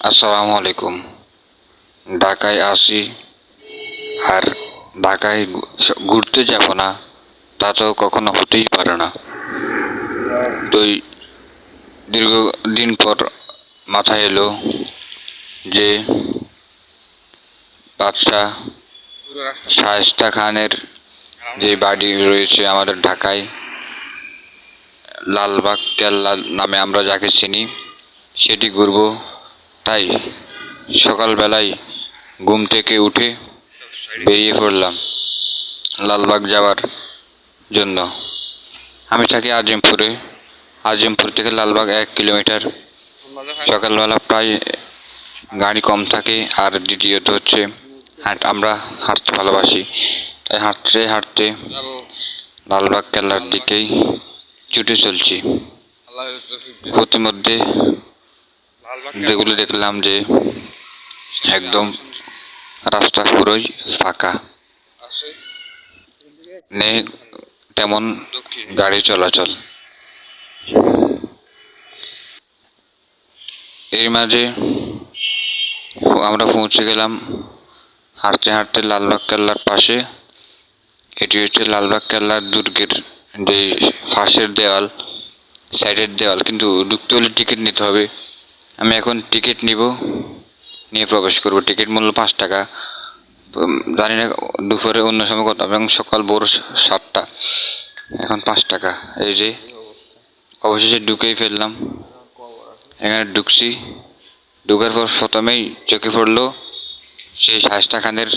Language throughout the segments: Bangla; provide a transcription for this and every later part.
আসসালামু আলাইকুম। ঢাকায় আসি আর ঢাকায় ঘুরতে যাব না, তা তো কখনো হতেই পারে না। তো দীর্ঘদিন পর মাথায় এলো যে বাদশাহ শায়েস্তা খানের যে বাড়ি রয়েছে আমাদের ঢাকায়, লালবাগ কেল্লা নামে আমরা যাকে চিনি, সেটি ঘুরব। তাই সকালবেলায় ঘুম থেকে উঠে বেরিয়ে পড়লাম লালবাগ যাওয়ার জন্য। আমি থাকি আজিমপুরে। আজিমপুর থেকে লালবাগ 1 কিলোমিটার। সকালবেলা প্রায় গাড়ি কম থাকে, আর দ্বিতীয়ত হচ্ছে আমরা হাঁটতে ভালোবাসি। তাই হাঁটতে হাঁটতে লালবাগ কেল্লার দিকেই ছুটে চলছি। প্রতিমধ্যে যেগুলো দেখলাম যে একদম রাস্তা পুরোই ফাঁকা, নেই তেমন গাড়ি চলাচল। এর মাঝে আমরা পৌঁছে গেলাম হাঁটতে হাঁটতে লালবাগ কেল্লার পাশে। এটি হচ্ছে লালবাগ কেল্লার দুর্গের যে পাশের দেওয়াল, সাইডের দেওয়াল, কিন্তু ঢুকতে হলে টিকিট নিতে হবে। আমি এখন টিকিট নিয়ে প্রবেশ করব। টিকিট মূল্য 5 টাকা। জানি না দুপুরে অন্য সময় কত, এবং সকাল ভোর 7টা, এখন 5 টাকা। এই যে অবশেষে ঢুকেই ফেললাম। এখানে ঢুকছি। ঢুকার পর প্রথমেই চোখে পড়লো সেই শায়েস্তা খানের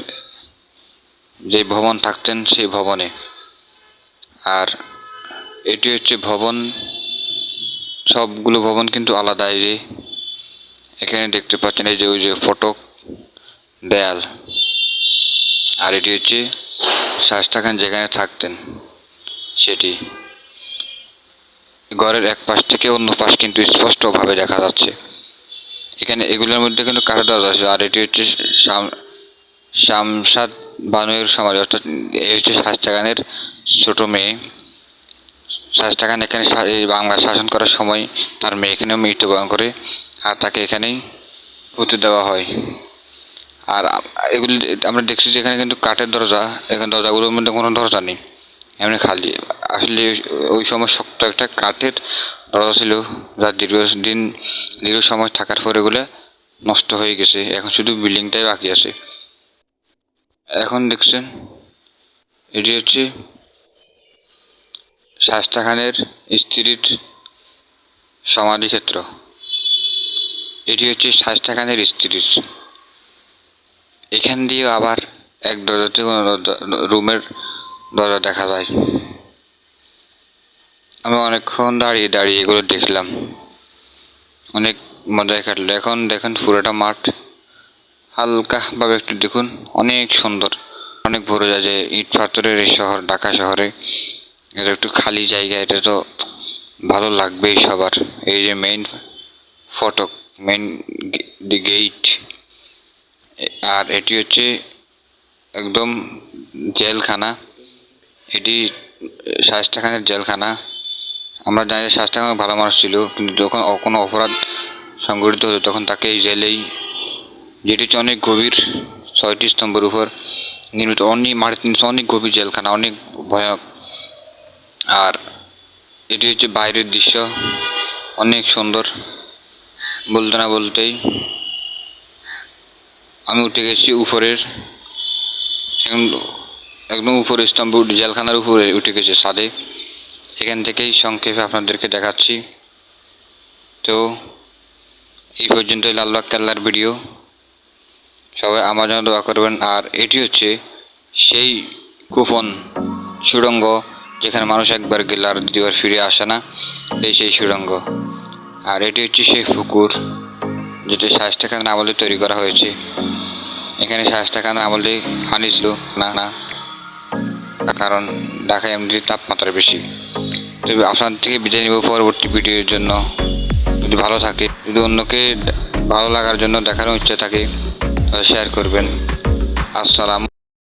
যে ভবন থাকতেন সেই ভবনে। আর এটি হচ্ছে ভবন, সবগুলো ভবন কিন্তু আলাদা। এই যে এখানে দেখতে পাচ্ছেন, এই যে ওই যে ফটক দেয়াল। আর এটি হচ্ছে শায়েস্তা খান যেখানে থাকতেন সেটি। ঘরের এক পাশ থেকে অন্য পাশ কিন্তু স্পষ্টভাবে দেখা যাচ্ছে। এখানে এগুলোর মধ্যে কিন্তু কাঠের দরজা আছে। আর এটি হচ্ছে শামশাদ বানুয়ের সমাধি, অর্থাৎ এই হচ্ছে শায়েস্তা খানের ছোট মেয়ে। শায়েস্তা খান এখানে বাংলা শাসন করার সময় তার মেয়ে এখানেও মৃত্যুবরণ করে, আর তাকে এখানেই পুঁতে দেওয়া হয়। আর এগুলি আমরা দেখছি যে এখানে কিন্তু কাঠের দরজা, এখানে দরজাগুলোর মধ্যে কোনো দরজা নেই, এমনি খালি। আসলে ওই সময় শক্ত একটা কাঠের দরজা ছিল, যা দীর্ঘ সময় থাকার পরে এগুলো নষ্ট হয়ে গেছে। এখন শুধু বিল্ডিংটাই বাকি আছে। এখন দেখছেন এটি হচ্ছে শায়েস্তা খানের স্ত্রীর সমাধিক্ষেত্র। এটি হচ্ছে শায়েস্তা খানের স্ত্রীর। এখান দিয়ে আবার এক দরজাতে রুমের দরজা দেখা যায়। আমি অনেকক্ষণ দাঁড়িয়ে দাঁড়িয়ে এগুলো দেখলাম, অনেক মজায় কাটলো। এখন দেখেন পুরোটা মাঠ হালকাভাবে একটু দেখুন, অনেক সুন্দর, অনেক ভরে যায়। যে ইট পাথরের এই শহর, ঢাকা শহরে এটা একটু খালি জায়গা, এটা তো ভালো লাগবেই সবার। এই যে মেইন ফটক, মেইন গেট। আর এটি হচ্ছে একদম জেলখানা। এটি শায়েস্তা খানের জেলখানা। আমরা জানি শায়েস্তা খান ভালো মানুষ ছিল, কিন্তু যখন কোনো অপরাধ সংঘটিত হতো তখন তাকে এই জেলেই, যেটি হচ্ছে অনেক গভীর, 6টি স্তম্ভের উপর নির্মিত, অনেক মাটির নিচে, অনেক গভীর জেলখানা, অনেক ভয়ানক। আর এটি হচ্ছে বাইরের দৃশ্য, অনেক সুন্দর। বলতে না বলতেই আমি উঠে গেছি উপরের, একদম উপরে স্তম্ভ, জেলখানার উপরে উঠে গেছে ছাদে। এখান থেকেই সংক্ষেপে আপনাদেরকে দেখাচ্ছি। তো এই পর্যন্তই লালবাগ কেল্লার ভিডিও। সবাই আমার জন্য দোয়া করবেন। আর এটি হচ্ছে সেই কুপন সুড়ঙ্গ, যেখানে মানুষ একবার গেলে আর দ্বিতীয়বার ফিরে আসে না, এই সেই সুড়ঙ্গ। আর এটি হচ্ছে সেই পুকুর, যেটি শায়েস্তা খানের আমলে তৈরি করা হয়েছে। এখানে শায়েস্তা খানের আমলে পানি ছিল না, কারণ ঢাকায় এমনি তাপমাত্রা বেশি। তবে আপনার থেকে বিদায় নিব পরবর্তী ভিডিওর জন্য। যদি ভালো থাকে, যদি অন্যকে ভালো লাগার জন্য দেখানোর ইচ্ছা থাকে, তাহলে শেয়ার করবেন। আসসালাম।